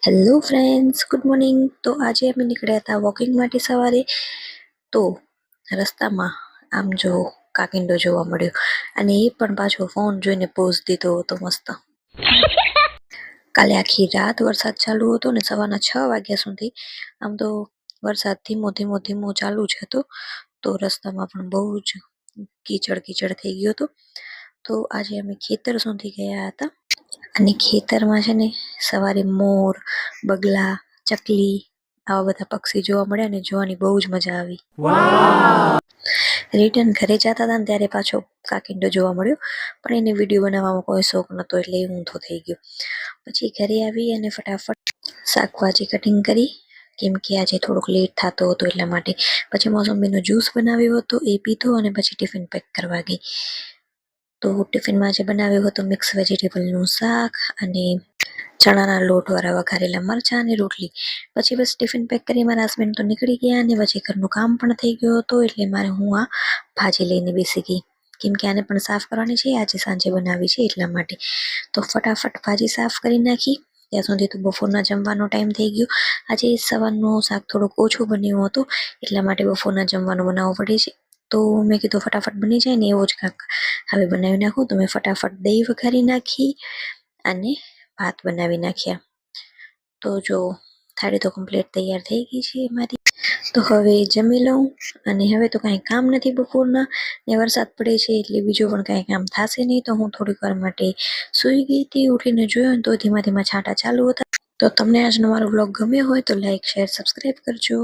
Hello friends, good morning. તો આજે અમે નીકળ્યા હતા વોકિંગ માટે સવારે. તો રસ્તામાં આમ જો કાકિંડો જોવા મળ્યો, અને એ પણ પાછો ફોન જોઈને પોઝ દીધો હતો મસ્ત. કાલે આખી રાત વરસાદ ચાલુ હતો ને સવારના 6 વાગ્યા સુધી. આમ તો વરસાદ ધીમો ધીમો ધીમો ચાલુ જ હતો, તો રસ્તામાં પણ બહુ જ કીચડ થઈ ગયો હતો. તો આજે અમે ખેતર સુધી ગયા હતા, અને ખેતરમાં છે ને સવારે મોર, બગલા, ચકલી આવા બધા પક્ષી જોવા મળ્યા ને જોવાની બહુ જ મજા આવી. રિટર્ન ઘરે જતા હતા ને ત્યારે પાછો કાકિંડો જોવા મળ્યો, પણ એને વિડીયો બનાવવામાં કોઈ શોખ નહોતો એટલે એ ઊંધો થઈ ગયો. પછી ઘરે આવી અને ફટાફટ શાકભાજી કટિંગ કરી, કેમ કે આજે થોડોક લેટ થતો હતો એટલા માટે. પછી મોસંબીનો જ્યુસ બનાવ્યો હતો, એ પીધો અને પછી ટિફિન પેક કરવા ગઈ. તો ટિફિનમાં આજે બનાવ્યું હતું મિક્સ વેજીટેબલનું શાક અને ચણાના લોટવાળા વઘારેલા મરચાં અને રોટલી. પછી બસ ટિફિન પેક કરી મારા હસબન્ડ તો નીકળી ગયા, અને પછી ઘરનું કામ પણ થઈ ગયું હતું, એટલે મારે હું આ ભાજી લઈને બેસી ગઈ, કેમ કે આને પણ સાફ કરવાની છે, આજે સાંજે બનાવી છે એટલા માટે. તો ફટાફટ ભાજી સાફ કરી નાખી. ત્યાં સુધી તો બપોરના જમવાનો ટાઈમ થઈ ગયો. આજે સવારનું શાક થોડુંક ઓછું બન્યું હતું, એટલા માટે બપોરના જમવાનું બનાવવું પડે છે. તો મેં કીધું ફટાફટ બની જાય ને એવો જ કાંક હવે બનાવી નાખું. તો મેં ફટાફટ દહીં વઘારી નાખી અને ભાત બનાવી નાખ્યા. તો જો થાળી તો કમ્પ્લીટ તૈયાર થઈ ગઈ છે મારી. તો હવે જમી લઉં, અને હવે તો કાંઈ કામ નથી બપોરના, ને વરસાદ પડે છે એટલે બીજું પણ કાંઈ કામ થશે નહીં. તો હું થોડીક વાર માટે સૂઈ ગઈ હતી. ઉઠીને જોયો ને તો ધીમા ધીમા છાંટા ચાલુ હતા. તો તમને આજનો મારો વ્લોગ ગમ્યો હોય તો લાઈક, શેર, સબસ્ક્રાઈબ કરજો.